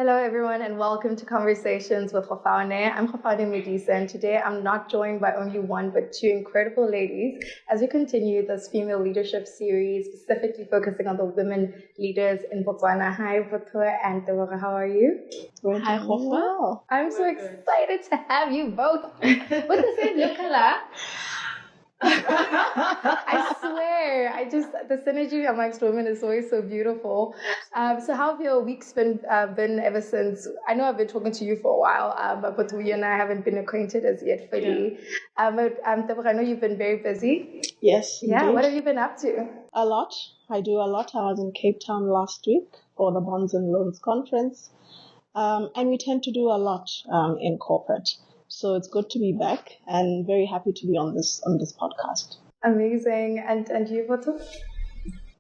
Hello, everyone, and welcome to Conversations with Khofane. I'm Khofane Medisa, and today I'm not joined by only one but two incredible ladies as we continue this female leadership series, specifically focusing on the women leaders in Botswana. Hi, Botho and Tebogo, how are you? Hi, Khofa. I'm so excited to have you both with the same look color. I swear, the synergy amongst women is always so beautiful. So how have your weeks been ever since? I know I've been talking to you for a while, but we and I haven't been acquainted as yet, Phiri. Tebogo, I know you've been very busy. Yes, Yeah, indeed. what have you been up to? A lot. I do a lot. I was in Cape Town last week for the Bonds and Loans Conference. And we tend to do a lot in corporate. So it's good to be back and very happy to be on this podcast. Amazing. And you, Botho?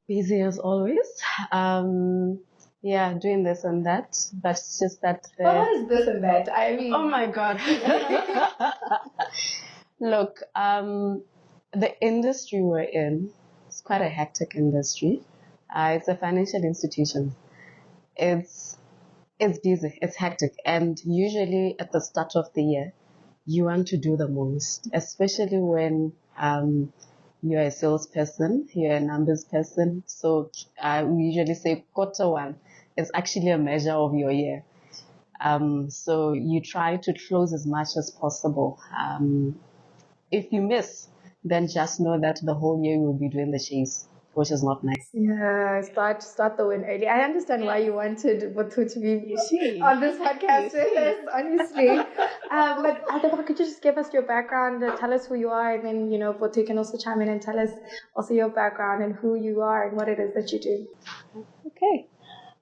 Busy as always. Yeah, doing this and that. But it's just that. What is this and that? I mean. Oh my God. Look, the industry we're in, it's quite a hectic industry. It's a financial institution. It's busy, it's hectic. And usually at the start of the year, you want to do the most, especially when you're a salesperson, you're a numbers person. So we usually say quarter one is actually a measure of your year. So you try to close as much as possible. If you miss, then just know that the whole year you will be doing the chase, which is not nice. Yeah, start the win early. I understand why you wanted Botho to be on this podcast with us, honestly. But Tebogo, could you just give us your background, tell us who you are, and then, Botho can also chime in and tell us also your background and who you are and what it is that you do. Okay.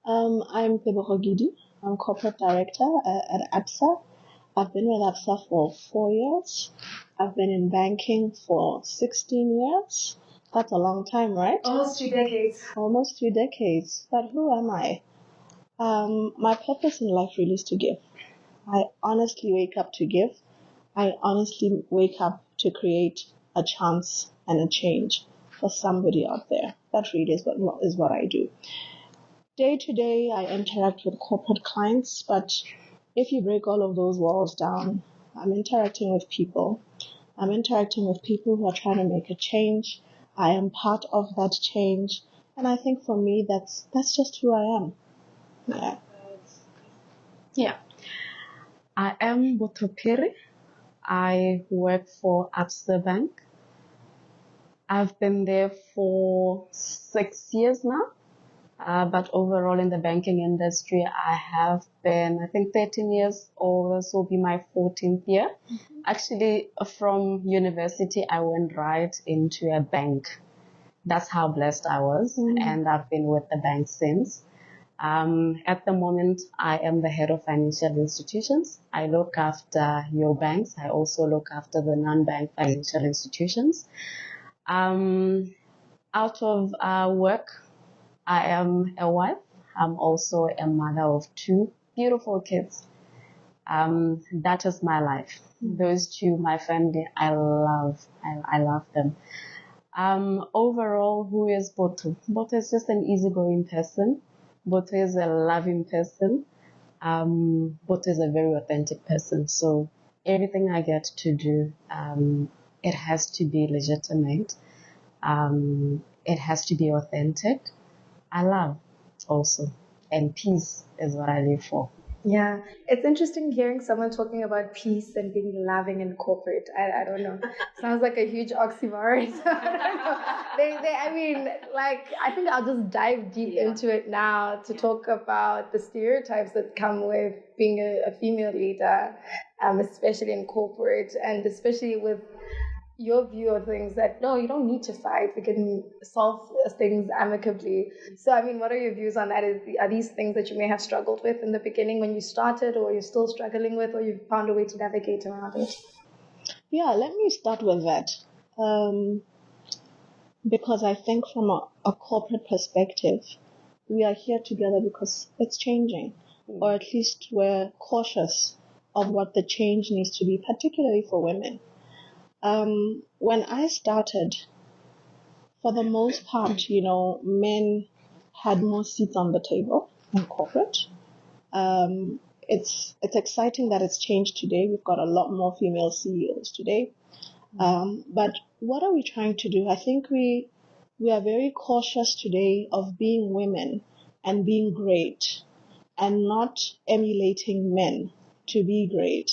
I'm Tebogo Giddie. I'm corporate director at ABSA. I've been with ABSA for 4 years. I've been in banking for 16 years. That's a long time, right? Almost 2 decades. Almost 2 decades. But who am I? My purpose in life really is to give. I honestly wake up to give. I honestly wake up to create a chance and a change for somebody out there. That really is what I do. Day to day, I interact with corporate clients, but if you break all of those walls down, I'm interacting with people. I'm interacting with people who are trying to make a change. I am part of that change. And I think for me, that's just who I am. Yeah. I am Botho Phiri. I work for ABSA Bank. I've been there for 6 years now. But overall in the banking industry, I have been, I think, 13 years old. This will be my 14th year. Mm-hmm. Actually, from university, I went right into a bank. That's how blessed I was. Mm-hmm. And I've been with the bank since. At the moment, I am the head of financial institutions. I look after your banks. I also look after the non-bank financial institutions. Out of work, I am a wife. I'm also a mother of 2 beautiful kids. That is my life. Those 2, my family, I love them. Overall, who is Botho? Botho is just an easygoing person. Botho is a loving person. Botho is a very authentic person. So everything I get to do, it has to be legitimate. It has to be authentic. I love also, and peace is what I live for. Yeah, it's interesting hearing someone talking about peace and being loving in corporate. I don't know. Sounds like a huge oxymoron. I mean, I think I'll just dive deep into it now to talk about the stereotypes that come with being a female leader, especially in corporate, and especially with your view of things that, no, you don't need to fight. We can solve things amicably. So, I mean, what are your views on that? Are these things that you may have struggled with in the beginning when you started, or you're still struggling with, or you've found a way to navigate around it? Yeah, let me start with that. Because I think from a corporate perspective, we are here together because it's changing, or at least we're cautious of what the change needs to be, particularly for women. When I started, for the most part, men had more seats on the table in corporate. It's exciting that it's changed today. We've got a lot more female CEOs today. But what are we trying to do? I think we are very cautious today of being women and being great and not emulating men to be great.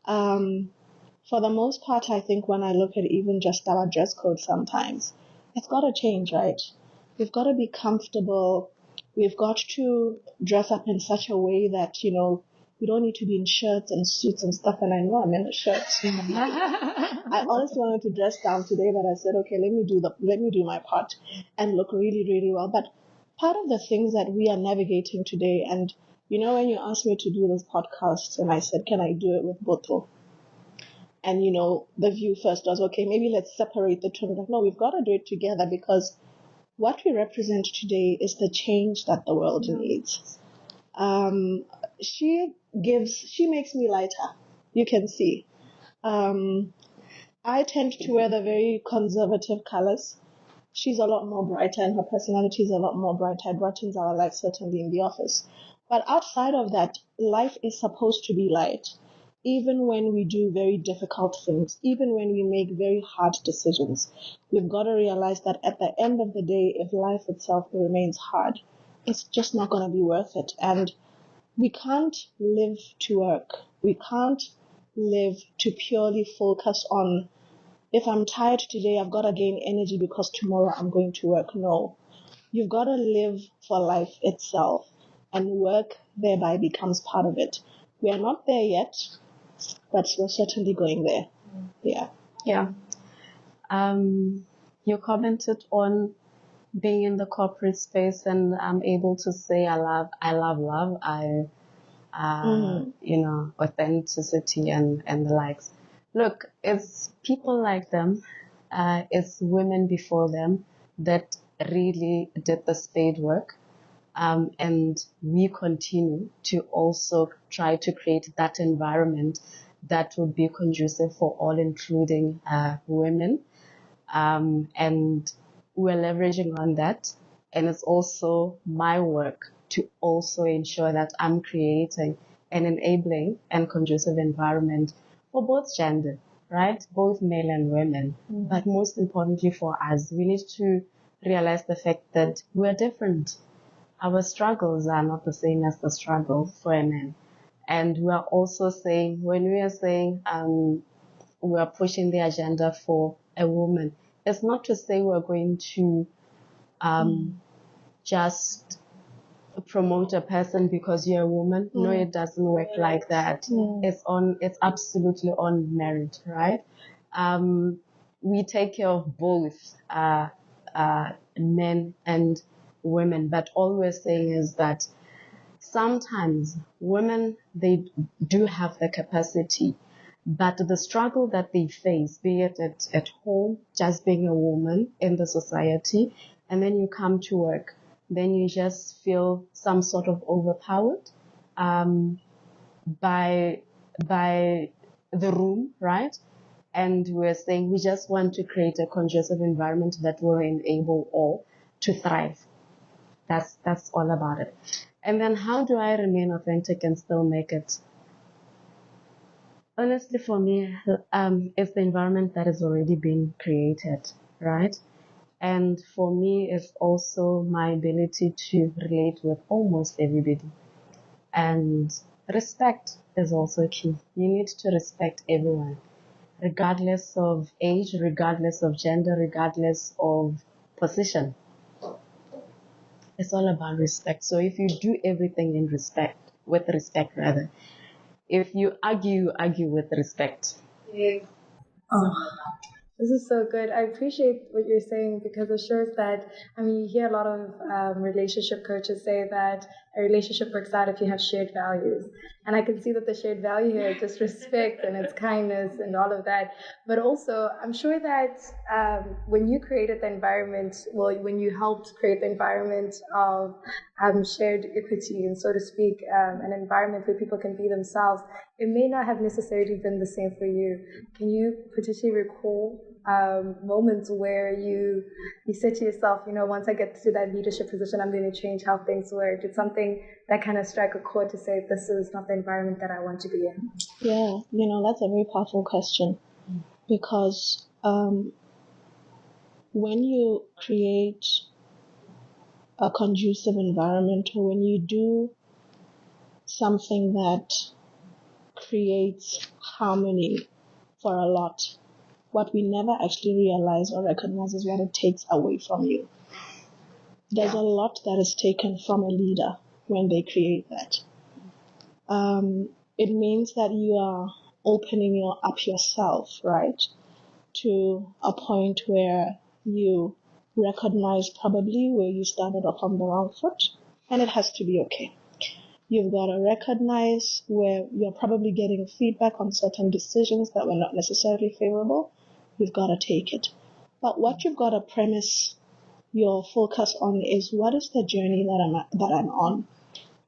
For the most part, I think when I look at even just our dress code sometimes, it's got to change, right? We've got to be comfortable. We've got to dress up in such a way that, we don't need to be in shirts and suits and stuff. And I know I'm in a shirt. I honestly wanted to dress down today, but I said, okay, let me do my part and look really, really well. But part of the things that we are navigating today, and when you asked me to do this podcast, and I said, can I do it with Botho? And the view first was, okay, maybe let's separate the two. Like, no, we've got to do it together, because what we represent today is the change that the world needs. She makes me lighter. You can see. I tend to wear the very conservative colors. She's a lot more brighter, and her personality is a lot more brighter. It brightens our life, certainly in the office. But outside of that, life is supposed to be light. Even when we do very difficult things, even when we make very hard decisions, we've got to realize that at the end of the day, if life itself remains hard, it's just not going to be worth it. And we can't live to work. We can't live to purely focus on, if I'm tired today, I've got to gain energy because tomorrow I'm going to work. No. You've got to live for life itself, and work thereby becomes part of it. We are not there yet, but we're certainly going there. Yeah. Yeah. You commented on being in the corporate space, and I'm able to say I love, authenticity and the likes. Look, it's people like them, it's women before them that really did the spade work. And we continue to also try to create that environment that would be conducive for all, including women. And we're leveraging on that. And it's also my work to also ensure that I'm creating an enabling and conducive environment for both gender, right? Both male and women. Mm-hmm. But most importantly for us, we need to realize the fact that we're different. Our struggles are not the same as the struggle for a man. And we are also saying, when we are saying we are pushing the agenda for a woman, it's not to say we're going to just promote a person because you're a woman. No, it doesn't work like that. It's absolutely on merit, right? We take care of both men and women, but all we're saying is that sometimes women, they do have the capacity, but the struggle that they face, be it at home, just being a woman in the society, and then you come to work, then you just feel some sort of overpowered by the room, right? And we're saying we just want to create a conducive environment that will enable all to thrive. That's all about it. And then how do I remain authentic and still make it? Honestly, for me, it's the environment that has already been created, right? And for me, it's also my ability to relate with almost everybody. And respect is also key. You need to respect everyone, regardless of age, regardless of gender, regardless of position. It's all about respect. So if you do everything with respect rather, if you argue with respect. Yes. Oh, this is so good. I appreciate what you're saying, because it shows that, you hear a lot of relationship coaches say that a relationship works out if you have shared values. And I can see that the shared value here is just respect and it's kindness and all of that. But also, I'm sure that when you created the environment, when you helped create the environment of shared equity and, so to speak, an environment where people can be themselves, it may not have necessarily been the same for you. Can you potentially recall moments where you said to yourself, once I get to that leadership position, I'm going to change how things work? It's something that kind of strike a chord to say, this is not the environment that I want to be in. Yeah, that's a very powerful question, because when you create a conducive environment, or when you do something that creates harmony for a lot, what we never actually realize or recognize is what it takes away from you. There's a lot that is taken from a leader when they create that. It means that you are opening up yourself, right, to a point where you recognize probably where you started off on the wrong foot, and it has to be okay. You've got to recognize where you're probably getting feedback on certain decisions that were not necessarily favorable. You've got to take it. But what you've got to premise your focus on is, what is the journey that I'm on?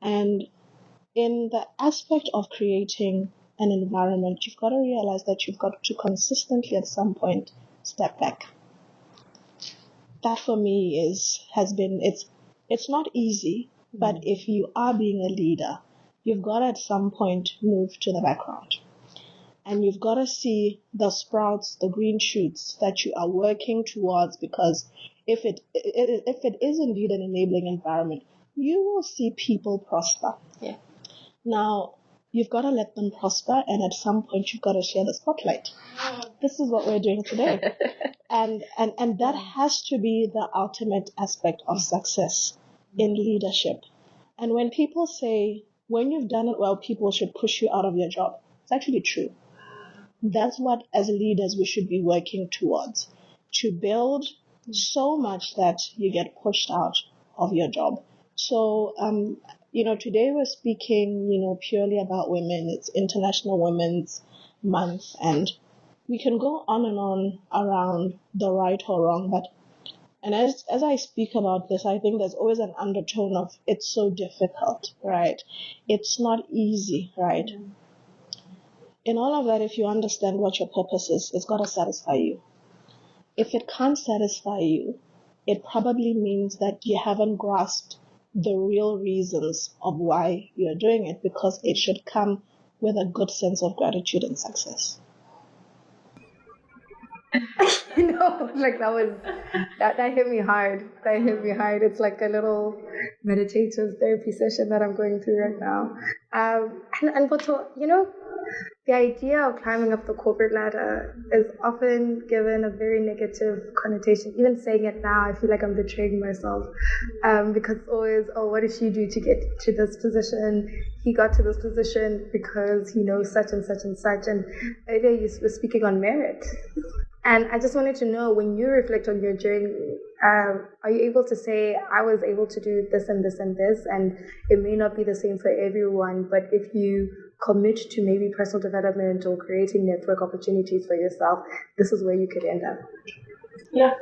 And in the aspect of creating an environment, you've got to realize that you've got to consistently at some point step back. That for me it's not easy, but if you are being a leader, you've got to at some point move to the background. And you've got to see the sprouts, the green shoots that you are working towards, because if it is indeed an enabling environment, you will see people prosper. Yeah. Now, you've got to let them prosper, and at some point you've got to share the spotlight. This is what we're doing today. And that has to be the ultimate aspect of success in leadership. And when people say, when you've done it well, people should push you out of your job, it's actually true. That's what, as leaders, we should be working towards, to build so much that you get pushed out of your job. So, today we're speaking, purely about women. It's International Women's Month, and we can go on and on around the right or wrong, and as I speak about this, I think there's always an undertone of, it's so difficult, right? It's not easy, right? In all of that, if you understand what your purpose is, it's got to satisfy you. If it can't satisfy you, it probably means that you haven't grasped the real reasons of why you're doing it, because it should come with a good sense of gratitude and success. Like that hit me hard. That hit me hard. It's like a little meditative therapy session that I'm going through right now. And Botho, the idea of climbing up the corporate ladder is often given a very negative connotation. Even saying it now, I feel like I'm betraying myself, because it's always, oh, what did she do to get to this position? He got to this position because he knows such and such and such. And earlier you were speaking on merit. And I just wanted to know, when you reflect on your journey, are you able to say, I was able to do this and this and this, and it may not be the same for everyone, but if you commit to maybe personal development or creating network opportunities for yourself, this is where you could end up? Yeah.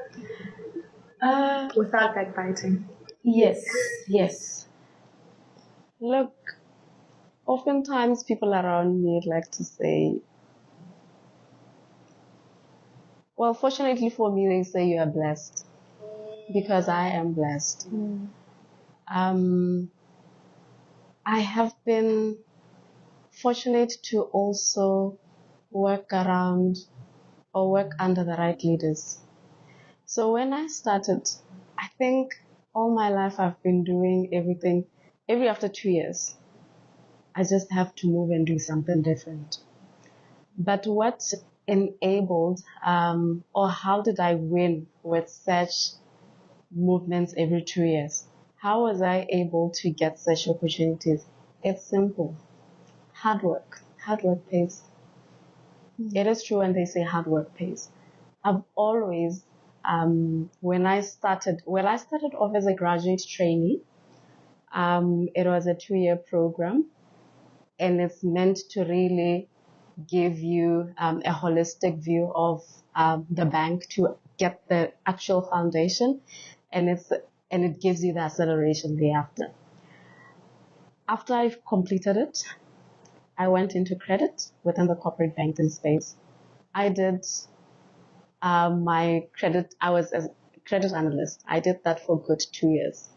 Without backbiting. Yes. Look, oftentimes people around me like to say, well, fortunately for me, they say you are blessed, because I am blessed. I have been fortunate to also work around or work under the right leaders. So when I started, I think all my life I've been doing everything. Every after 2 years, I just have to move and do something different. But what enabled, or how did I win with such movements every 2 years? How was I able to get such opportunities? It's simple. Hard work. Hard work pays. It is true when they say hard work pays. I've always, when I started off as a graduate trainee, it was a 2-year program, and it's meant to really give you a holistic view of the bank to get the actual foundation, and it gives you the acceleration thereafter. After I've completed it, I went into credit within the corporate banking space. I did I was a credit analyst. I did that for good 2 years.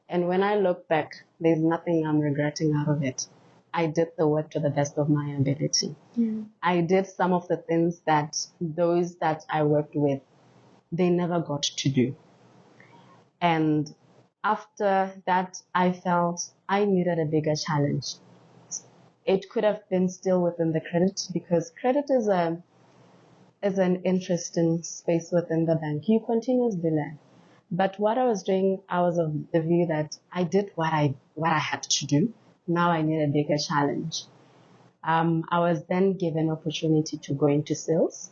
And when I look back, there's nothing I'm regretting out of it. I did the work to the best of my ability. I did some of the things that those that I worked with, they never got to do. And after that, I felt I needed a bigger challenge. It could have been still within the credit, because credit is an interesting space within the bank. You continuously learn. But what I was doing, I was of the view that I did what I had to do. Now I need a bigger challenge. I was then given opportunity to go into sales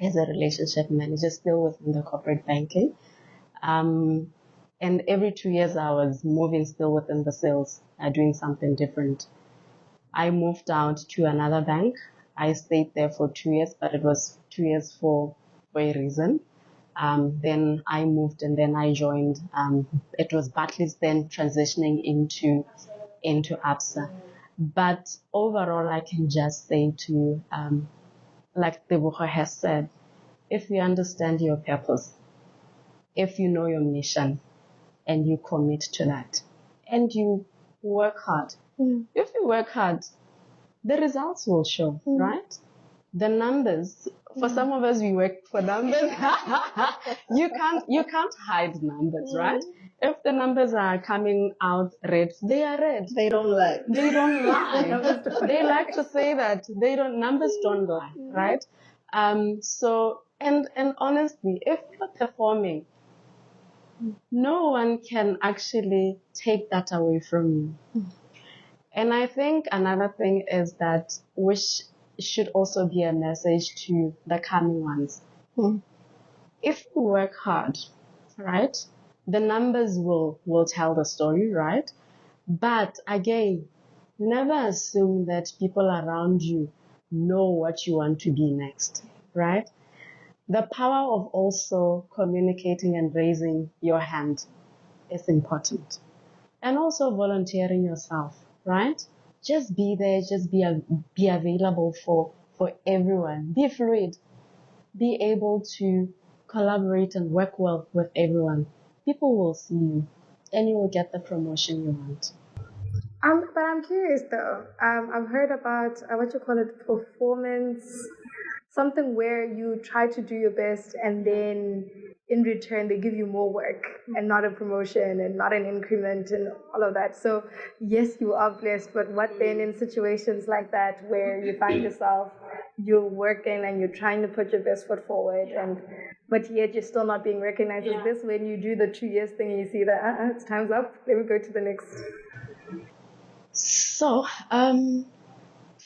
as a relationship manager, still within the corporate banking. And every 2 years I was moving still within the sales, doing something different. I moved out to another bank. I stayed there for 2 years, but it was 2 years for a reason. Then I moved and then I joined. It was Barclays then transitioning into ABSA. But overall, I can just say to you, like Tebogo has said, if you understand your purpose, if you know your mission, and you commit to that, and you work hard. If you work hard, the results will show, right? The numbers, for some of us, we work for numbers. You can't hide numbers, right? If the numbers are coming out red, they are red. They don't lie. They don't lie. They like to say that numbers don't lie, right? So, and honestly, if you're performing, no one can actually take that away from you. And I think another thing is that which should also be a message to the coming ones. If you work hard, right, the numbers will tell the story, right? But again, never assume that people around you know what you want to be next, right? The power of also communicating and raising your hand is important. And also volunteering yourself, right? Just be there, just be available for everyone. Be fluid. Be able to collaborate and work well with everyone. People will see you and you will get the promotion you want. But I'm curious though. I've heard about what you call it, performance, something where you try to do your best and then in return they give you more work and not a promotion and not an increment and all of that. So yes, you are blessed, but what then in situations like that where you find yourself, you're working and you're trying to put your best foot forward, and but yet you're still not being recognized? Is this when you do the 2 years thing and you see that it's time's up, let me go to the next? So,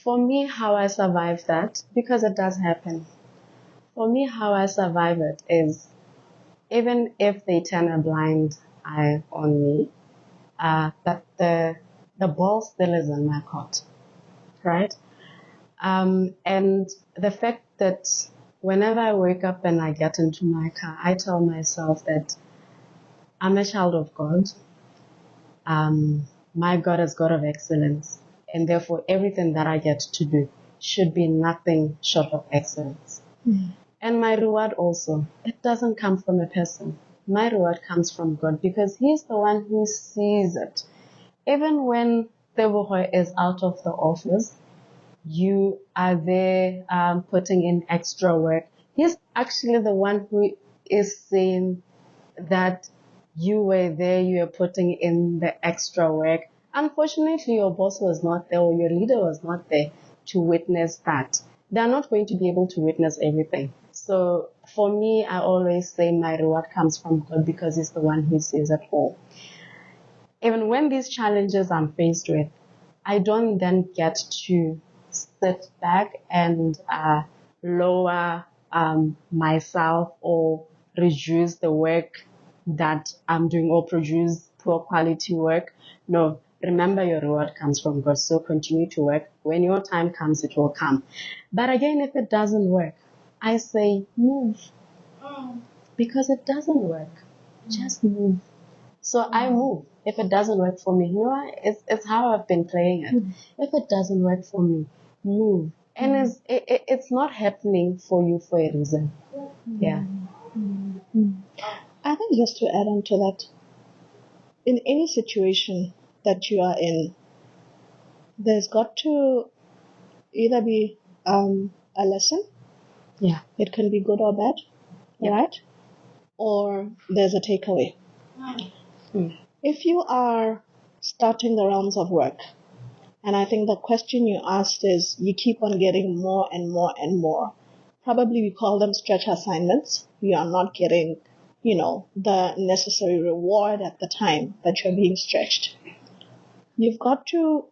for me, how I survive that, because it does happen. For me, how I survive it is, even if they turn a blind eye on me, that the ball still is in my court, right? And the fact that whenever I wake up and I get into my car, I tell myself that I'm a child of God. My God is God of excellence, and therefore everything that I get to do should be nothing short of excellence. And my reward also, it doesn't come from a person. My reward comes from God, because He's the one who sees it. Even when Tebogo is out of the office, you are there putting in extra work. He's actually the one who is saying that you were there, you were putting in the extra work. Unfortunately, your boss was not there, or your leader was not there to witness that. They're not going to be able to witness everything. So for me, I always say my reward comes from God, because He's the one who sees it all. Even when these challenges I'm faced with, I don't then get to sit back and lower myself or reduce the work that I'm doing, or produce poor quality work. No, remember your reward comes from God, so continue to work. When your time comes, it will come. But again, if it doesn't work, I say move, because it doesn't work. Just move. So I move. If it doesn't work for me, it's how I've been playing it. If it doesn't work for me, move. and it's not happening for you for a reason. Yeah. I think just to add on to that, in any situation that you are in, there's got to either be a lesson. Yeah. It can be good or bad, right? Or there's a takeaway. If you are starting the realms of work, and I think the question you asked is, you keep on getting more and more and more. Probably we call them stretch assignments. You are not getting, the necessary reward at the time that you're being stretched. You've got to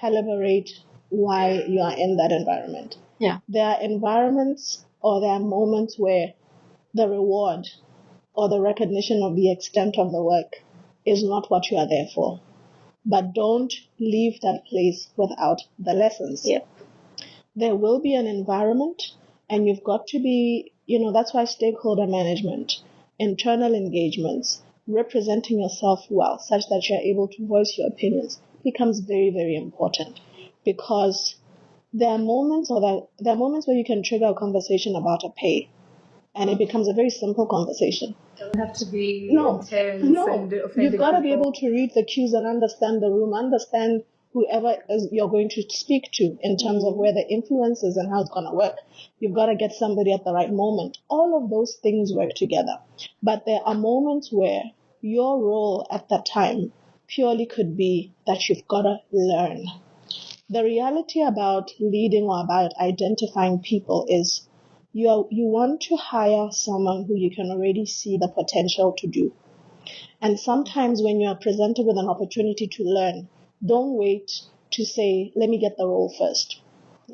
calibrate why you are in that environment. Yeah. There are environments or there are moments where the reward or the recognition of the extent of the work is not what you are there for. But don't leave that place without the lessons. Yeah. There will be an environment, and you've got to be, that's why stakeholder management, internal engagements, representing yourself well, such that you're able to voice your opinions, becomes very, very important. Because there are moments where you can trigger a conversation about a pay, and it becomes a very simple conversation. Don't have to be intense and offending You've got to be people. able to read the cues and understand the room, understand whoever you're going to speak to in terms of where the influence is and how it's going to work. You've got to get somebody at the right moment. All of those things work together. But there are moments where your role at that time purely could be that you've got to learn. The reality about leading or about identifying people is you want to hire someone who you can already see the potential to do. And sometimes when you are presented with an opportunity to learn, don't wait to say, let me get the role first.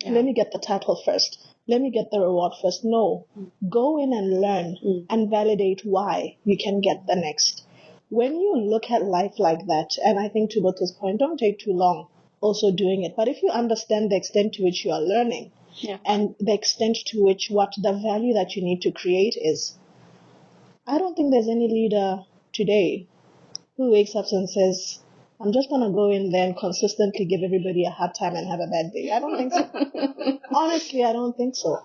Yeah. Let me get the title first. Let me get the reward first. No, go in and learn and validate why you can get the next. When you look at life like that, and I think to Botho's point, don't take too long also doing it. But if you understand the extent to which you are learning, and the extent to which what the value that you need to create is, I don't think there's any leader today who wakes up and says, I'm just going to go in there and consistently give everybody a hard time and have a bad day. I don't think so. Honestly, I don't think so.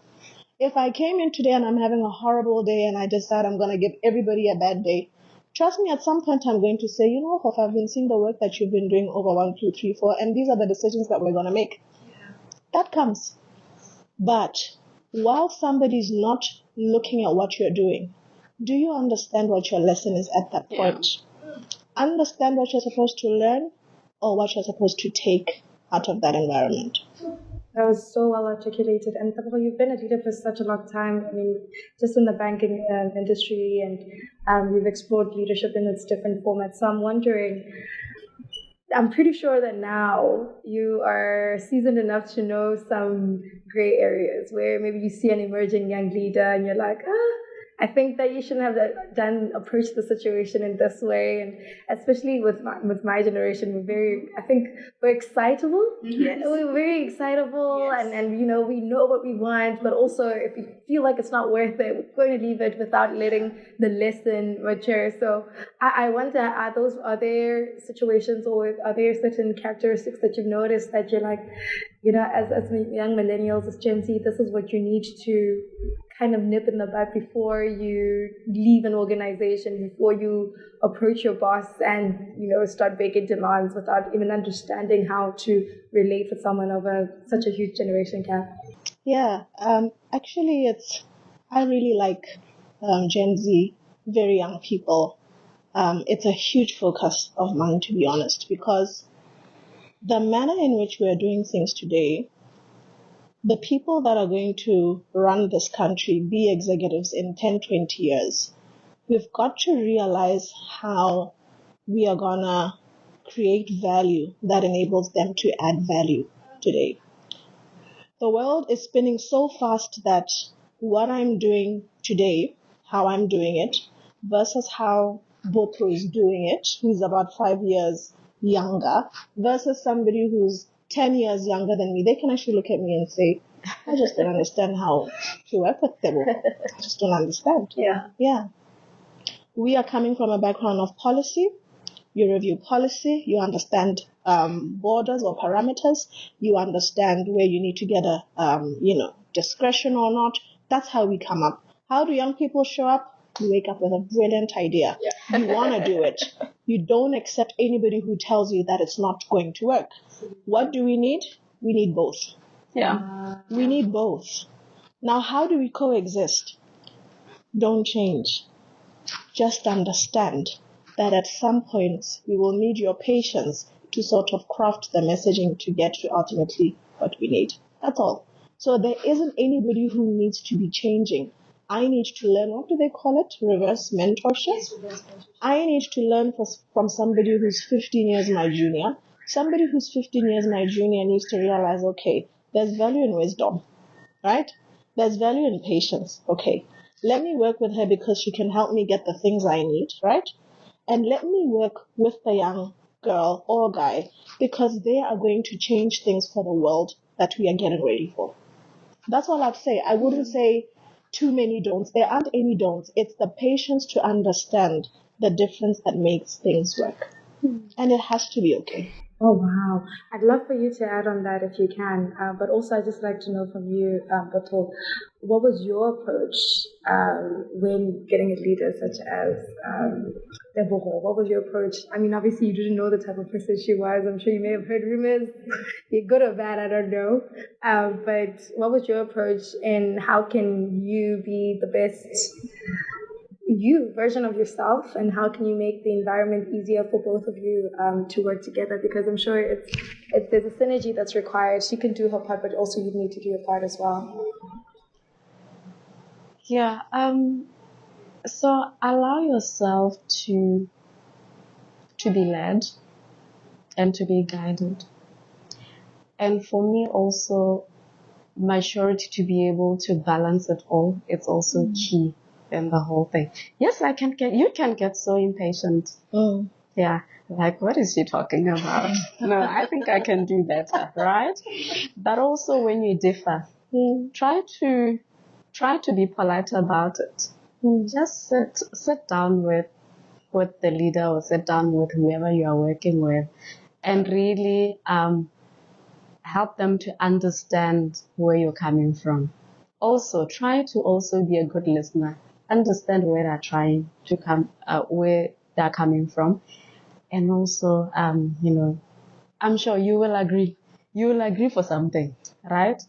If I came in today and I'm having a horrible day and I decide I'm going to give everybody a bad day, trust me, at some point I'm going to say, Hof, I've been seeing the work that you've been doing over 1, 2, 3, 4, and these are the decisions that we're going to make. That comes. But while somebody's not looking at what you're doing, do you understand what your lesson is at that point? Understand what you're supposed to learn or what you're supposed to take out of that environment. That was so well articulated. And Tebogo, you've been a leader for such a long time. I mean, just in the banking industry, and you've explored leadership in its different formats. So I'm wondering, I'm pretty sure that now you are seasoned enough to know some gray areas where maybe you see an emerging young leader and you're like, I think that you shouldn't have approached the situation in this way. And especially with my generation, we're excitable. Yes. We're very excitable, yes. and we know what we want, but also if we feel like it's not worth it, we're going to leave it without letting the lesson mature. So I wonder, are there situations or are there certain characteristics that you've noticed that you're like, as young millennials, as Gen Z, this is what you need to kind of nip in the bud before you leave an organization, before you approach your boss and start making demands without even understanding how to relate with someone over such a huge generation gap? Yeah, actually I really like Gen Z, very young people. It's a huge focus of mine, to be honest, because the manner in which we are doing things today, the people that are going to run this country, be executives in 10, 20 years, we've got to realize how we are going to create value that enables them to add value today. The world is spinning so fast that what I'm doing today, how I'm doing it, versus how Botho is doing it, who's about 5 years younger, versus somebody who's 10 years younger than me, they can actually look at me and say, I just don't understand how to work with Tebogo. I just don't understand. Yeah. Yeah. We are coming from a background of policy. You review policy, you understand borders or parameters, you understand where you need to get a, discretion or not. That's how we come up. How do young people show up? You wake up with a brilliant idea. Yeah. You want to do it. You don't accept anybody who tells you that it's not going to work. What do we need? We need both. Yeah. We need both. Now, how do we coexist? Don't change. Just understand that at some point we will need your patience to sort of craft the messaging to get to ultimately what we need. That's all. So there isn't anybody who needs to be changing. I need to learn, what do they call it? Reverse mentorship? Yes, reverse mentorship. I need to learn from somebody who's 15 years my junior. Somebody who's 15 years my junior needs to realize, okay, there's value in wisdom, right? There's value in patience. Okay, let me work with her because she can help me get the things I need, right? And let me work with the young girl or guy because they are going to change things for the world that we are getting ready for. That's all I'd say. I wouldn't say too many don'ts. There aren't any don'ts. It's the patience to understand the difference that makes things work. And it has to be okay. Oh, wow. I'd love for you to add on that if you can. But also, I'd just like to know from you, Botho, what was your approach when getting a leader such as Tebogo? What was your approach? I mean, obviously, you didn't know the type of person she was. I'm sure you may have heard rumors, good or bad, I don't know. But what was your approach, and how can you be the best version of yourself, and how can you make the environment easier for both of you to work together? Because I'm sure there's a synergy that's required. She can do her part, but also you need to do your part as well. Yeah. So allow yourself to be led and to be guided. And for me also, maturity to be able to balance it all. It's also key in the whole thing. Yes, you can get so impatient. Yeah, like, what is she talking about? No, I think I can do better, right? But also when you differ, try to be polite about it. Just sit down with the leader or sit down with whoever you are working with and really help them to understand where you're coming from. Also, try to also be a good listener. Understand where they're trying to come, where they're coming from. And also, I'm sure you will agree. You will agree for something, right?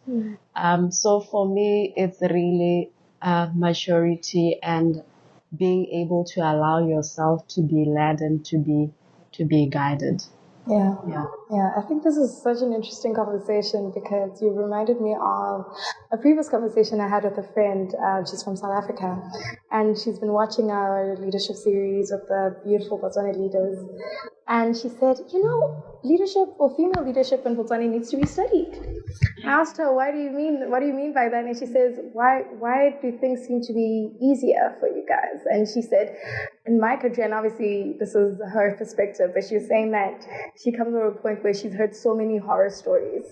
So for me, it's really maturity and being able to allow yourself to be led and to be guided. Yeah. I think this is such an interesting conversation because you reminded me of a previous conversation I had with a friend. She's from South Africa, and she's been watching our leadership series with the beautiful Botswana leaders. And she said, leadership or female leadership in Botswana needs to be studied. I asked her, what do you mean by that? And she says, why do things seem to be easier for you guys? And she said, in my country, and obviously this is her perspective, but she was saying that she comes from a point where she's heard so many horror stories.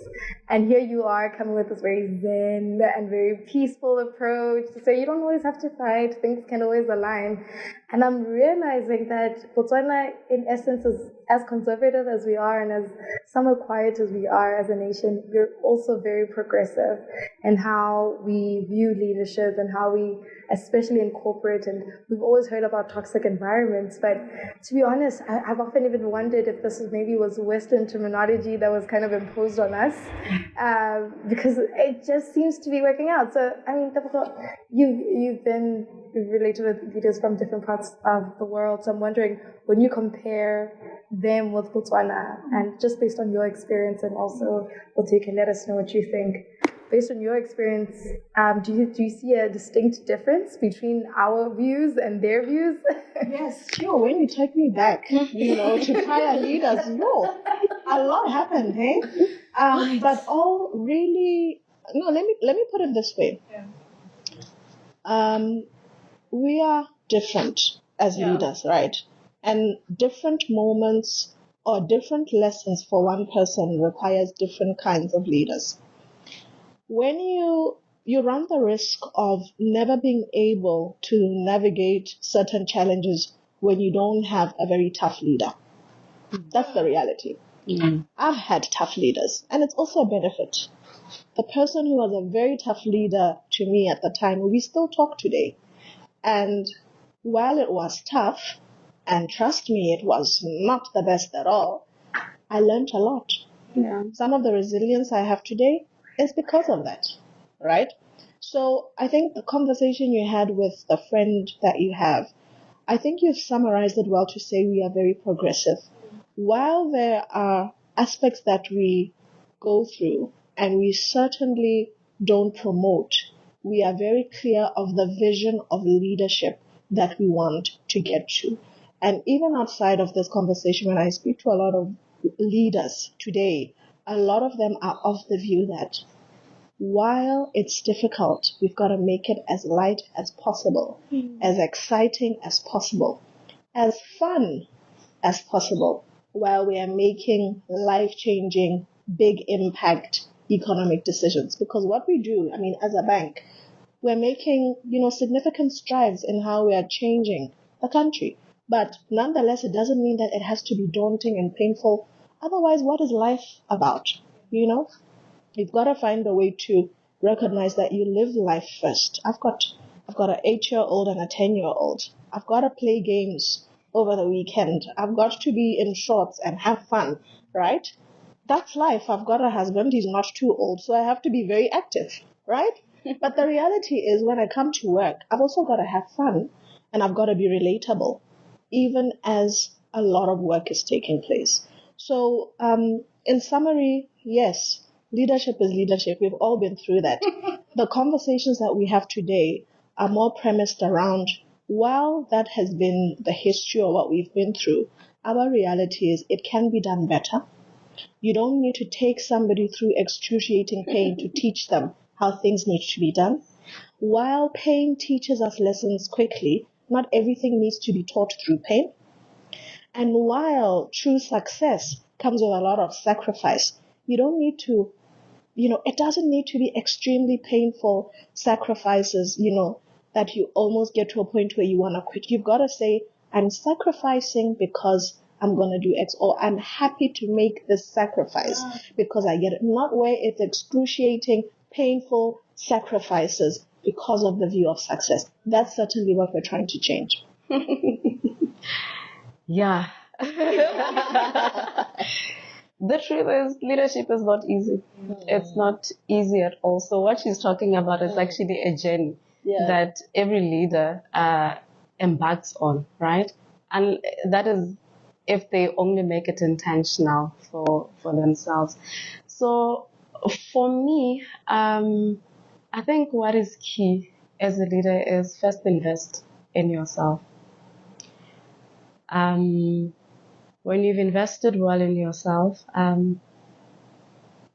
And here you are coming with this very zen and very peaceful approach. So you don't always have to fight. Things can always align. And I'm realizing that Botswana, in essence, is as conservative as we are and as somewhat quiet as we are as a nation, we're also very progressive in how we view leadership and how we, especially in corporate, and we've always heard about toxic environments, but to be honest, I've often even wondered if this was Western terminology that was kind of imposed on us, because it just seems to be working out. So, I mean, you've been related with leaders from different parts of the world, so I'm wondering, when you compare them with Botswana, and just based on your experience, and also, you can let us know what you think. Based on your experience, do you see a distinct difference between our views and their views? Yes, sure. When you take me back, to prior leaders, a lot happened, hey? But all really, no, let me put it this way. Yeah. We are different as leaders, right? And different moments or different lessons for one person requires different kinds of leaders. When you run the risk of never being able to navigate certain challenges when you don't have a very tough leader. That's the reality. I've had tough leaders, and it's also a benefit. The person who was a very tough leader to me at the time, we still talk today. And while it was tough, and trust me, it was not the best at all, I learned a lot. Yeah. Some of the resilience I have today is because of that, right? So I think the conversation you had with the friend that you have, I think you've summarized it well to say we are very progressive. While there are aspects that we go through and we certainly don't promote, we are very clear of the vision of leadership that we want to get to. And even outside of this conversation, when I speak to a lot of leaders today, a lot of them are of the view that while it's difficult, we've got to make it as light as possible, as exciting as possible, as fun as possible, while we are making life-changing, big impact economic decisions. Because what we do, I mean, as a bank, we're making, significant strides in how we are changing the country. But nonetheless, it doesn't mean that it has to be daunting and painful. Otherwise, what is life about? You've got to find a way to recognize that you live life first. I've got an 8-year-old and a 10-year-old. I've got to play games over the weekend. I've got to be in shorts and have fun, right? That's life. I've got a husband. He's not too old, so I have to be very active, right? But the reality is when I come to work, I've also got to have fun and I've got to be relatable, even as a lot of work is taking place. So, in summary, yes, leadership is leadership. We've all been through that. The conversations that we have today are more premised around, while that has been the history of what we've been through, our reality is it can be done better. You don't need to take somebody through excruciating pain to teach them how things need to be done. While pain teaches us lessons quickly, not everything needs to be taught through pain. And while true success comes with a lot of sacrifice, you don't need to, it doesn't need to be extremely painful sacrifices, that you almost get to a point where you want to quit. You've got to say, I'm sacrificing because I'm going to do X, or I'm happy to make this sacrifice because I get it. Not where it's excruciating, painful sacrifices because of the view of success. That's certainly what we're trying to change. Yeah. The truth is, leadership is not easy. It's not easy at all. So what she's talking about is actually a journey that every leader embarks on, right? And that is if they only make it intentional for themselves. So for me, I think what is key as a leader is first invest in yourself. When you've invested well in yourself,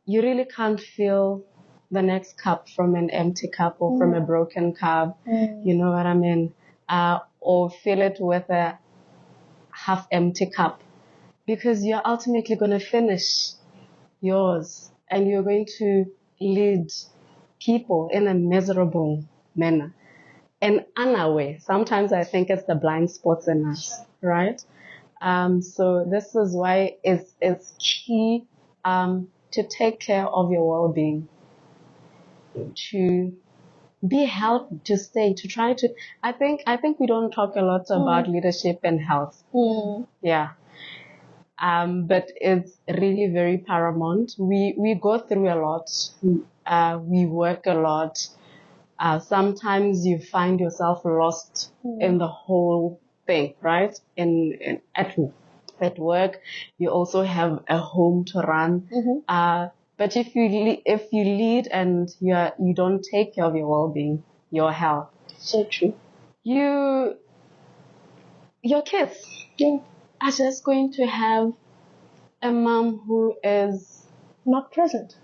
you really can't fill the next cup from an empty cup or from a broken cup. You know what I mean? Or fill it with a half empty cup, because you're ultimately going to finish yours and you're going to lead people in a miserable manner and unaware. Sometimes I think it's the blind spots in us, right? So this is why it's key to take care of your well-being, to be healthy, to stay, to try to. I think we don't talk a lot about leadership and health. Yeah. But it's really very paramount. We go through a lot. We work a lot. Sometimes you find yourself lost in the whole thing, right? At work, you also have a home to run. But if you lead and you don't take care of your well-being, your health, So true. your kids are just going to have a mom who is Not present.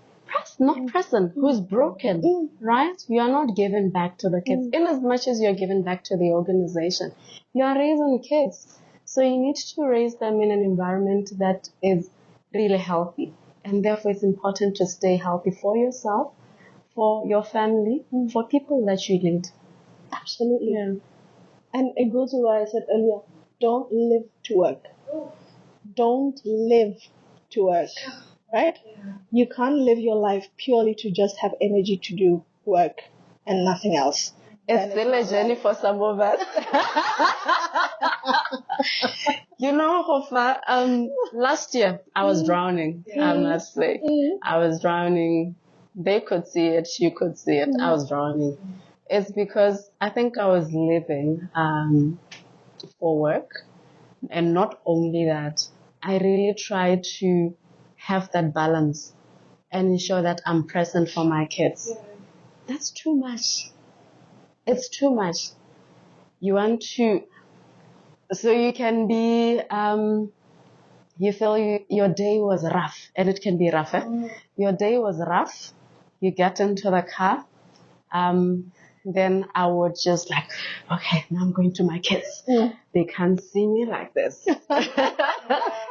not present, who's broken, right? You are not giving back to the kids. In as much as you're giving back to the organization, you are raising kids. So you need to raise them in an environment that is really healthy. And therefore it's important to stay healthy for yourself, for your family, for people that you lead. Absolutely. Yeah. And it goes to what I said earlier. Don't live to work. don't live to work, right? You can't live your life purely to just have energy to do work and nothing else. It's still a journey for some of us. You know, Hofa, last year I was drowning, I must say. I was drowning. They could see it, you could see it. I was drowning. It's because I think I was living for work. And not only that, I really try to have that balance and ensure that I'm present for my kids. That's too much. It's too much. You want to, so you can be, you feel your day was rough, and it can be rough. Your day was rough. You get into the car. Then I would just like, okay, now I'm going to my kids. They can't see me like this.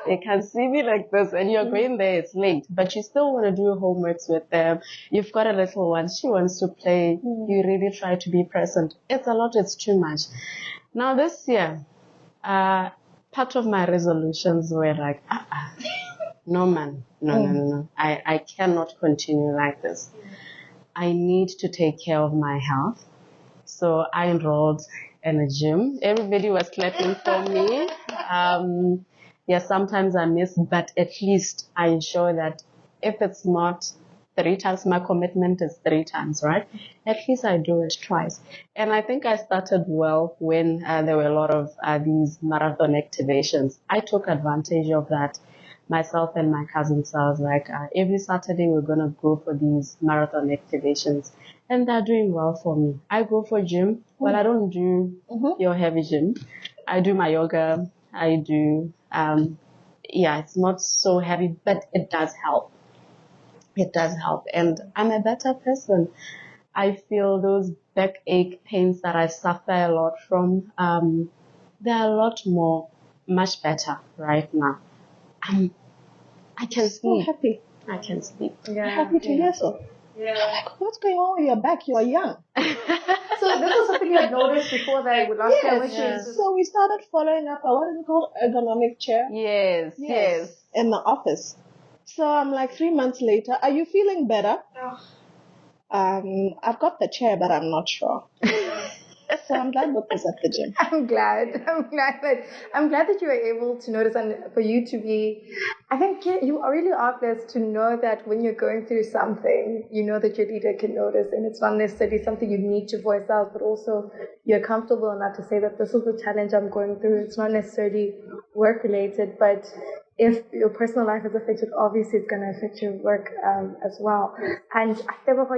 They can't see me like this. And you're going there, it's late, but you still want to do homeworks with them. You've got a little one. She wants to play. You really try to be present. It's a lot. It's too much. Now this year, part of my resolutions were like, no man, no. I cannot continue like this. I need to take care of my health. So I enrolled in a gym. Everybody was clapping for me. Sometimes I miss, but at least I ensure that if it's not 3 times, my commitment is 3 times, right? At least I do it twice. And I think I started well when there were a lot of these marathon activations. I took advantage of that. Myself and my cousins, so I was like, every Saturday we're going to go for these marathon activations. And they're doing well for me. I go for gym. Well, I don't do your heavy gym. I do my yoga. I do, it's not so heavy, but it does help. It does help. And I'm a better person. I feel those backache pains that I suffer a lot from, they're a lot much better right now. I can sleep. So happy. I can sleep. Yeah. Happy to hear so. Yeah. Like, what's going on with your back? You are young. So this was something you had noticed before that last year, which is... So we started following up what is it called? Ergonomic chair? Yes. In the office. So I'm like 3 months later, are you feeling better? I've got the chair, but I'm not sure. So I'm glad Botho is at the gym. I'm glad that you were able to notice, and for you to be, I think you really are blessed to know that when you're going through something, you know that your leader can notice, and it's not necessarily something you need to voice out, but also you're comfortable enough to say that this is the challenge I'm going through. It's not necessarily work related, but if your personal life is affected, obviously it's going to affect your work as well. And Tebogo,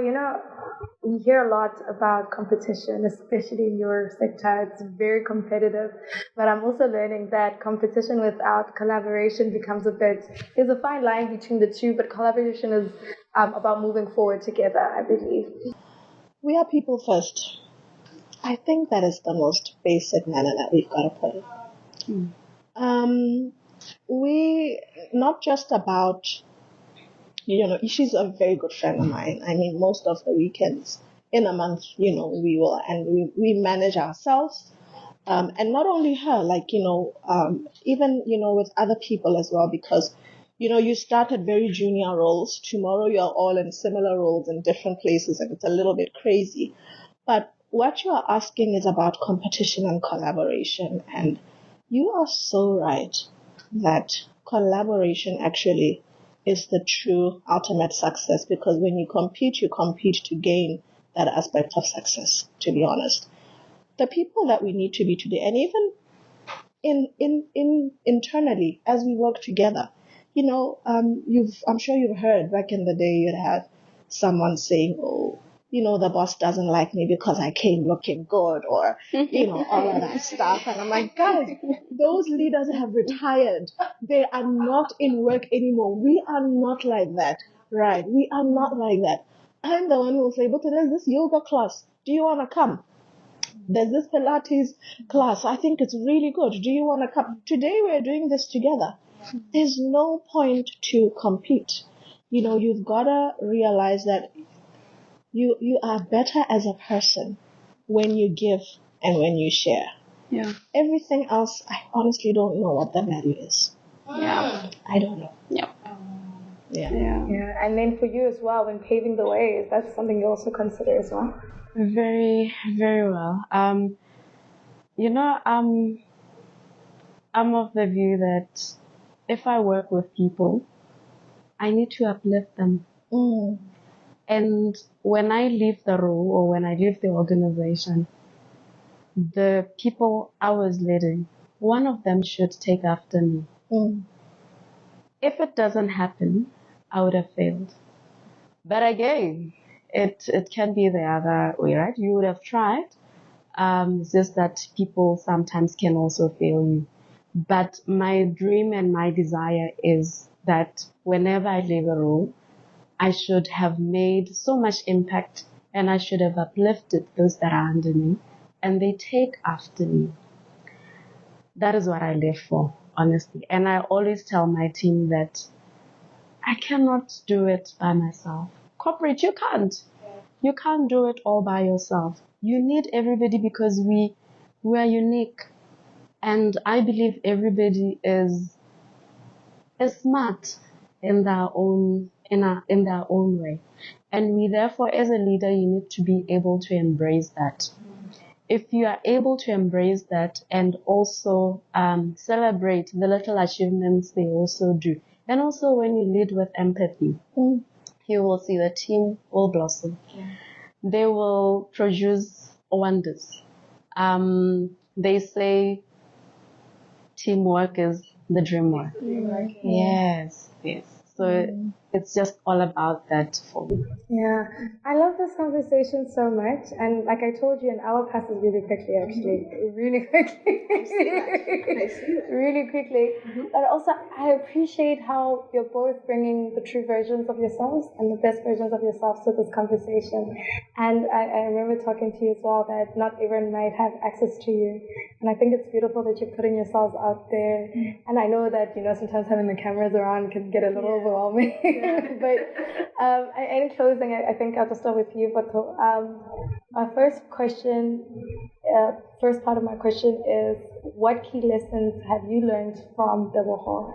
we hear a lot about competition, especially in your sector. It's very competitive, but I'm also learning that competition without collaboration there's a fine line between the two, but collaboration is about moving forward together, I believe. We are people first. I think that is the most basic manner that we've got to put it. We, not just about, she's a very good friend of mine. I mean, most of the weekends in a month, we will, and we manage ourselves. And not only her, even, with other people as well, because, you start at very junior roles. Tomorrow you're all in similar roles in different places, and it's a little bit crazy. But what you are asking is about competition and collaboration. And you are so right that collaboration actually is the true ultimate success, because when you compete to gain that aspect of success, to be honest. The people that we need to be today, and even in internally as we work together, I'm sure you've heard back in the day you'd have someone saying, the boss doesn't like me because I came looking good, or, all of that stuff. And I'm like, guys, those leaders have retired. They are not in work anymore. We are not like that, right? We are not like that. I'm the one who will say, but there's this yoga class. Do you want to come? There's this Pilates class. I think it's really good. Do you want to come? Today we're doing this together. There's no point to compete. You've got to realize that you are better as a person when you give and when you share. Yeah. Everything else, I honestly don't know what the value is. Yeah. I don't know. Yeah. Yeah. Yeah, and then for you as well, when paving the way, is that something you also consider as well? Very, very well. You know, I'm of the view that if I work with people, I need to uplift them. Mm. And when I leave the role or when I leave the organization, the people I was leading, one of them should take after me. Mm. If it doesn't happen, I would have failed. But again, it can be the other way, right? You would have tried. It's just that people sometimes can also fail you. But my dream and my desire is that whenever I leave a role, I should have made so much impact and I should have uplifted those that are under me and they take after me. That is what I live for, honestly. And I always tell my team that I cannot do it by myself. Corporate, you can't. You can't do it all by yourself. You need everybody because we are unique. And I believe everybody is smart in their own in their own way. And we therefore as a leader you need to be able to embrace that. If you are able to embrace that and also celebrate the little achievements they also do. And also when you lead with empathy, you will see the team will blossom. They will produce wonders. They say teamwork is the dream work. Yes. So it's just all about that for me. Yeah, I love this conversation so much, and like I told you, an hour passes really quickly. Actually, really quickly. I see that. Really quickly. But also, I appreciate how you're both bringing the true versions of yourselves and the best versions of yourselves to this conversation. And I remember talking to you as well that not everyone might have access to you, and I think it's beautiful that you're putting yourselves out there. And I know that sometimes having the cameras around can get a little overwhelming. But in closing, I think I'll just start with you, Botho. My first question, first part of my question is, what key lessons have you learned from Tebogo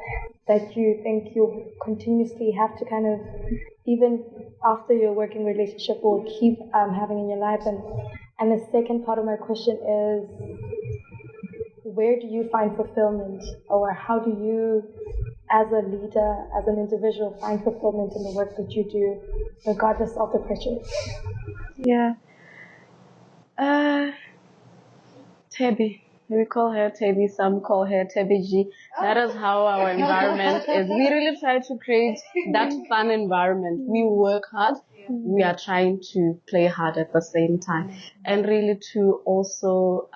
that you think you'll continuously have to kind of, even after your working relationship, will keep having in your life? And the second part of my question is, where do you find fulfillment, or how do you, as a leader, as an individual, find fulfillment in the work that you do, regardless of the pressures? Yeah. Tebi. We call her Tebi, some call her Tebi G. That is how our environment is. We really try to create that fun environment. We work hard. We are trying to play hard at the same time. And really to also,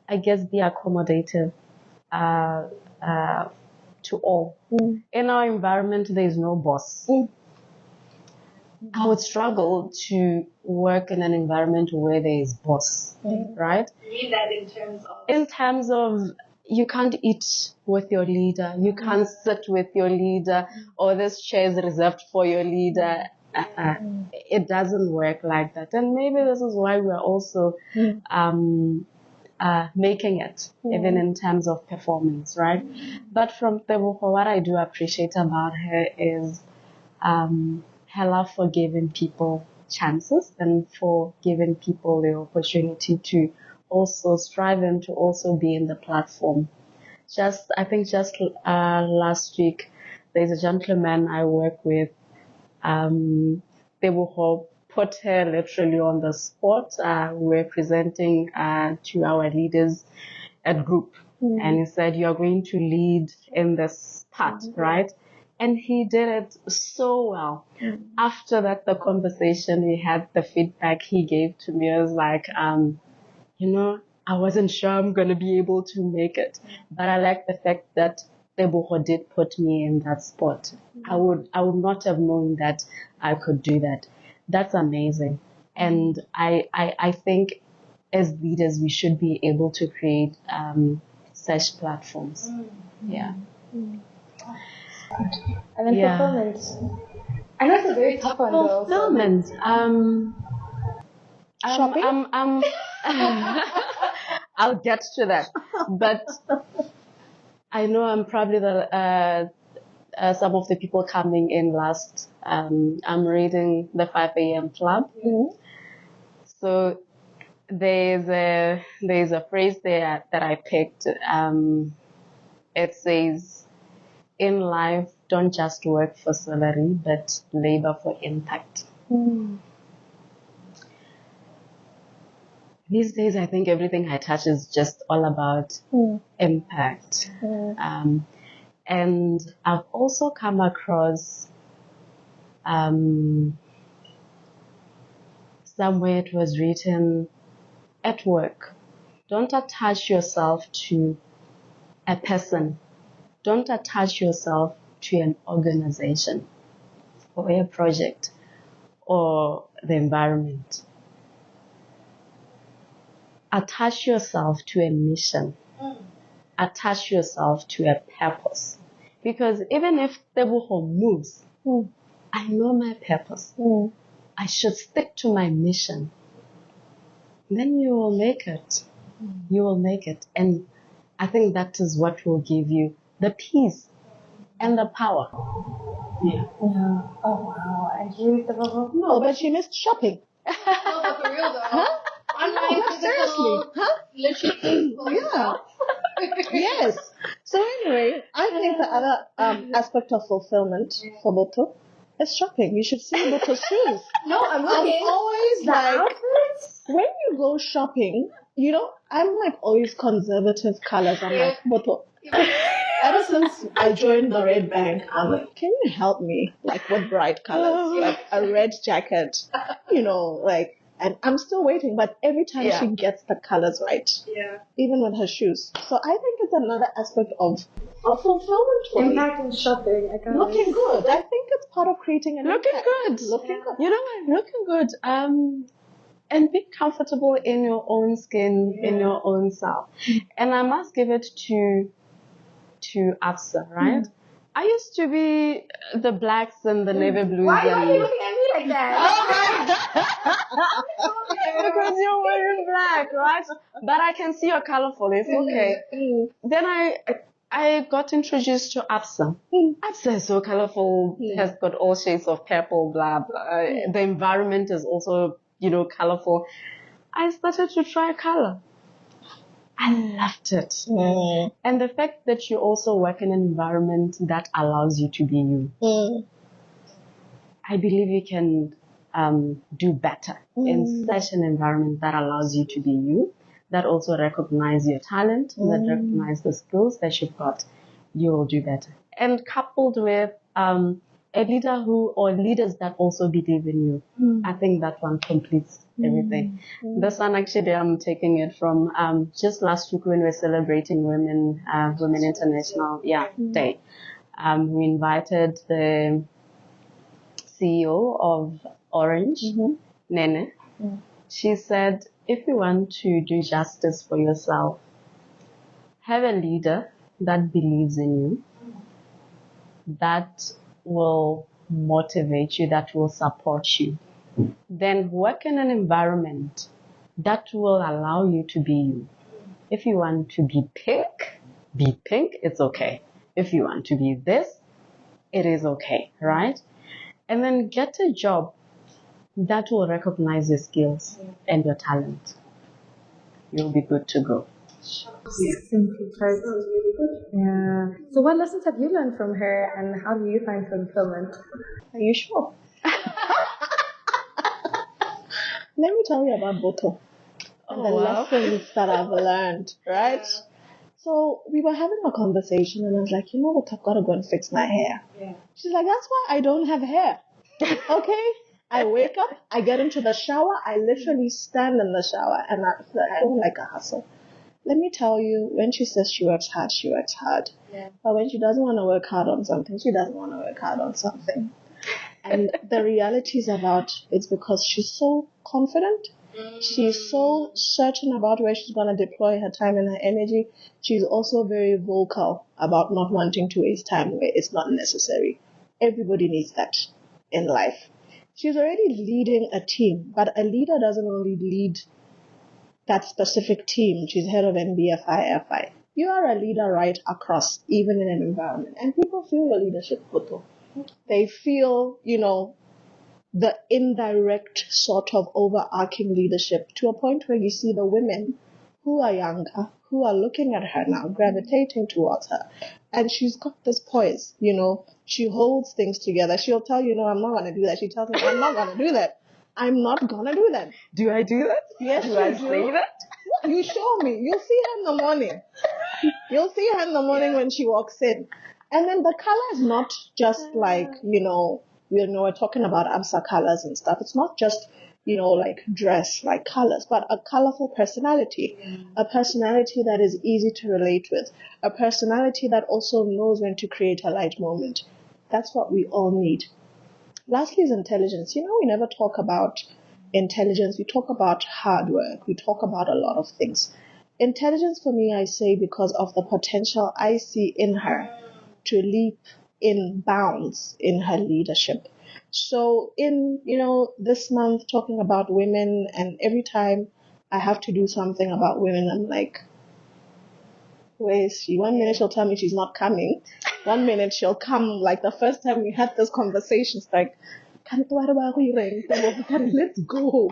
I guess, be accommodative to all. In our environment, there is no boss. I would struggle to work in an environment where there is boss, right? You mean that in terms of you can't eat with your leader, you can't sit with your leader, or this chair is reserved for your leader. It doesn't work like that. And maybe this is why we're also making it, even in terms of performance, right? But from Tebogo, what I do appreciate about her is her love for giving people chances and for giving people the opportunity to also strive and to also be in the platform. I think just last week, there's a gentleman I work with, Tebogo put her literally on the spot. We're presenting to our leaders at group, and he said, "You're going to lead in this part, right?" And he did it so well. After that, the conversation we had, the feedback he gave to me was like, I wasn't sure I'm going to be able to make it. But I like the fact that Tebogo did put me in that spot. I would not have known that I could do that. That's amazing. And I think as leaders, we should be able to create such platforms. Yeah. And then fulfillment. I know it's a very tough one, though. Fulfillment. Shopping? I'll get to that. But I know I'm probably the some of the people coming in last. I'm reading the 5 a.m. Club. Mm-hmm. So there's a phrase there that I picked. It says, in life, don't just work for salary, but labor for impact. Mm. These days, I think everything I touch is just all about impact. And I've also come across somewhere it was written, at work, don't attach yourself to a person. Don't attach yourself to an organization or a project or the environment. Attach yourself to a mission. Attach yourself to a purpose. Because even if Tebogo moves, I know my purpose. I should stick to my mission. Then you will make it. You will make it. And I think that is what will give you the peace and the power. Yeah. Yeah. Oh wow. I agree with the bubble. No, but she missed shopping. No, but for real though. No, but seriously. Huh? Literally. Yeah. Yes. So anyway, I think the other aspect of fulfillment for Botho is shopping. You should see Botho's shoes. No, I'm looking. I'm always The like, outfits? when you go shopping, you know, I'm like always conservative colors. I'm like, Botho. Ever since I joined the Red Bank, I'm like, can you help me? Like, with bright colors, like a red jacket, you know, like, and I'm still waiting, but every time she gets the colors right, even with her shoes. So I think it's another aspect of fulfillment for me. Impact in shopping. I got it. Looking good. I think it's part of creating an Looking impact. good. Looking good. You know what? Looking good. And be comfortable in your own skin, in your own self. And I must give it to Afsa, right? I used to be the blacks and the navy blues. Why are you looking at me like that? Because you're wearing black, right? But I can see you're colorful. It's okay. Then I got introduced to Afsa. Afsa is so colorful. Has got all shades of purple, blah, blah. The environment is also, colorful. I started to try color. I loved it. And the fact that you also work in an environment that allows you to be you. I believe you can do better in such an environment that allows you to be you, that also recognize your talent, that recognize the skills that you've got. You will do better. And coupled with a leader or leaders that also believe in you, I think that one completes everything. This one actually, I'm taking it from just last week when we were celebrating Women International Day. We invited the CEO of Orange, Nene. She said, if you want to do justice for yourself, have a leader that believes in you, that will motivate you, that will support you. Then work in an environment that will allow you to be you. If you want to be pink, it's okay. If you want to be this, it is okay, right? And then get a job that will recognize your skills and your talent. You'll be good to go. Simply put. Yeah. So what lessons have you learned from her and how do you find fulfillment? Are you sure? Let me tell you about Botho and the lessons that I've learned, right? So we were having a conversation and I was like, you know what, I've got to go and fix my hair. She's like, that's why I don't have hair. Okay? I wake up, I get into the shower, I literally stand in the shower and I don't like a hustle. Let me tell you, when she says she works hard, she works hard. But when she doesn't want to work hard on something, she doesn't want to work hard on something. And the reality is it's because she's so confident. She's so certain about where she's going to deploy her time and her energy. She's also very vocal about not wanting to waste time where it's not necessary. Everybody needs that in life. She's already leading a team, but a leader doesn't only lead that specific team. She's head of NBFI, FI. you are a leader right across, even in an environment. And people feel your leadership, Botho. They feel, the indirect sort of overarching leadership to a point where you see the women who are younger, who are looking at her now, gravitating towards her. And she's got this poise, she holds things together. She'll tell you, no, I'm not going to do that. She tells me, I'm not going to do that. I'm not going to do that. Do I do that? Yes, do you I do. say that? You show me. You'll see her in the morning. You'll see her in the morning when she walks in. And then the color is not just like, we're talking about AMSA colors and stuff. It's not just, like dress, like colors, but a colorful personality. A personality that is easy to relate with. A personality that also knows when to create a light moment. That's what we all need. Lastly is intelligence. We never talk about intelligence. We talk about hard work. We talk about a lot of things. Intelligence for me, I say, because of the potential I see in her to leap in bounds in her leadership. So in, this month talking about women, and every time I have to do something about women, I'm like, where is she? 1 minute she'll tell me she's not coming. 1 minute she'll come. Like the first time we had this conversation, it's like, let's go.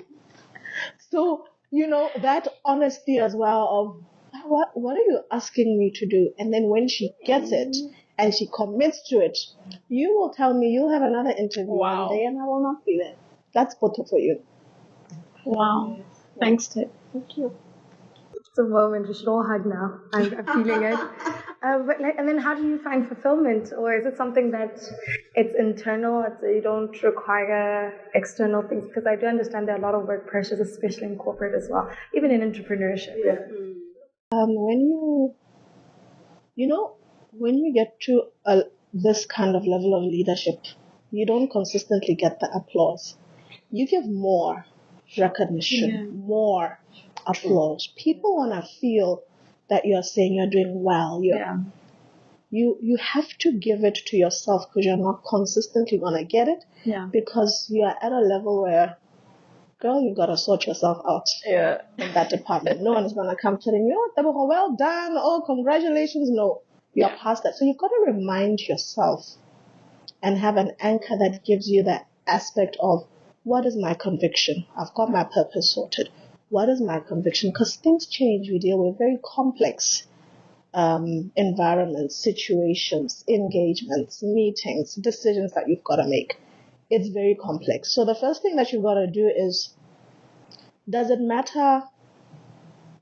So, that honesty as well of what are you asking me to do? And then when she gets it and she commits to it, you will tell me you'll have another interview one day and I will not be there. That's Botho for you. Wow. Thanks, Ted. Thank you. It's a moment. We should all hug now. I'm feeling it. And then how do you find fulfillment? Or is it something that it's internal, you don't require external things? Because I do understand there are a lot of work pressures, especially in corporate as well, even in entrepreneurship. Yeah. When you get to this kind of level of leadership, you don't consistently get the applause. You give more recognition, more applause. People want to feel that you're saying you're doing well. You have to give it to yourself because you're not consistently going to get it. Yeah. Because you are at a level where, girl, you've got to sort yourself out in that department. No one is going to come telling you, oh, Tebogo, well done, oh, congratulations. No, you're past that. So you've got to remind yourself and have an anchor that gives you that aspect of, what is my conviction? I've got my purpose sorted. What is my conviction? Because things change. We deal with very complex environments, situations, engagements, meetings, decisions that you've got to make. It's very complex. So the first thing that you've got to do is, does it matter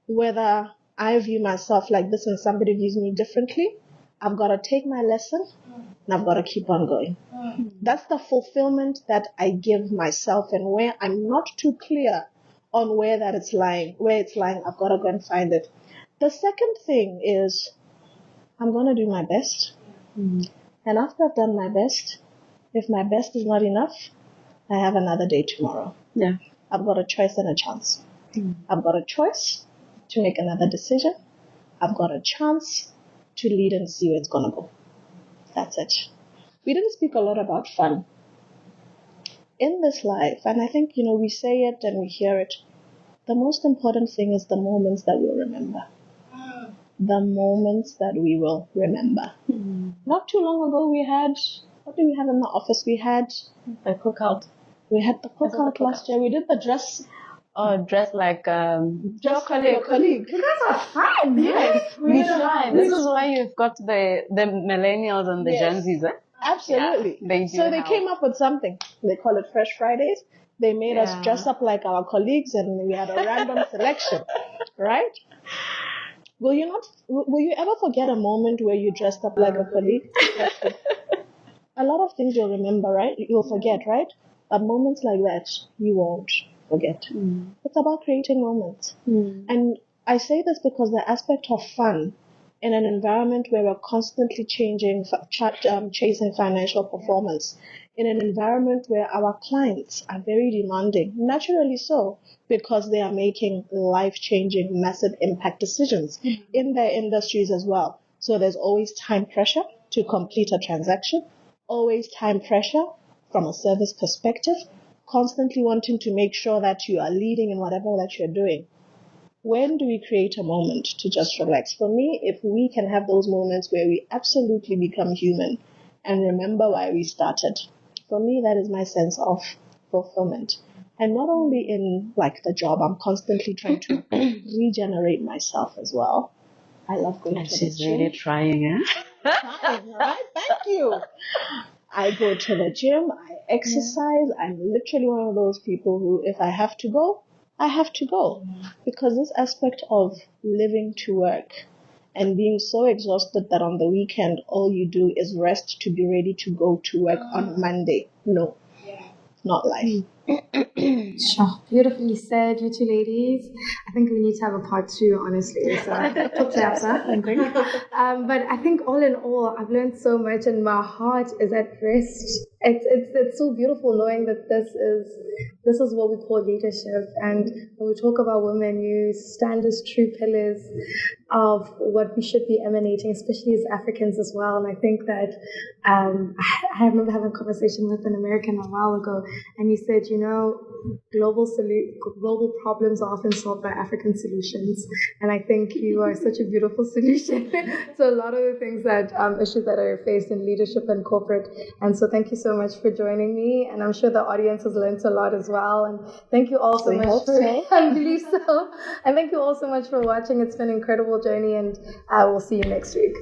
whether I view myself like this and somebody views me differently? I've got to take my lesson and I've got to keep on going. That's the fulfillment that I give myself, and where I'm not too clear on where it's lying, I've got to go and find it. The second thing is, I'm going to do my best. And after I've done my best, if my best is not enough, I have another day tomorrow. Yeah. I've got a choice and a chance. I've got a choice to make another decision. I've got a chance to lead and see where it's going to go. That's it. We didn't speak a lot about fun in this life, and I think, we say it and we hear it. The most important thing is the moments that we'll remember. The moments that we will remember. Not too long ago, what did we have in the office? We had The cookout. We had the cookout last year. We did the dress. Dress like Your colleague. You guys are fun. Yes, we try. This is why you've got the millennials and the Gen Zs. Absolutely. Yeah, they came up with something. They call it Fresh Fridays. They made us dress up like our colleagues, and we had a random selection, right? Will you ever forget a moment where you dressed up like a colleague? A lot of things you'll remember, right? You'll forget, right? But moments like that, you won't forget. It's about creating moments. And I say this because the aspect of fun in an environment where we're constantly chasing financial performance, in an environment where our clients are very demanding, naturally so, because they are making life-changing, massive impact decisions in their industries as well. So there's always time pressure to complete a transaction, always time pressure from a service perspective, constantly wanting to make sure that you are leading in whatever that you're doing. when do we create a moment to just relax? For me, if we can have those moments where we absolutely become human and remember why we started, for me, that is my sense of fulfillment. And not only in like the job, I'm constantly trying to regenerate myself as well. I love going And to the she's gym. really trying, eh? Trying, right? Thank you. I go to the gym, I exercise. I'm literally one of those people who, if I have to go, I have to go. Because this aspect of living to work and being so exhausted that on the weekend all you do is rest to be ready to go to work on Monday. No, not life. Sure. Beautifully said, you two ladies. I think we need to have a part two, honestly. So talk to Afsa, I think. But I think all in all, I've learned so much, and my heart is at rest. It's so beautiful knowing that this is what we call leadership. And when we talk about women, you stand as true pillars of what we should be emanating, especially as Africans as well. And I think that I remember having a conversation with an American a while ago, and he said, global problems are often solved by African solutions. And I think you are such a beautiful solution to a lot of the things that issues that are faced in leadership and corporate. And so thank you so much for joining me, and I'm sure the audience has learned a lot as well. And thank you all so much for I believe so. And thank you all so much for watching. It's been an incredible journey, and we'll see you next week.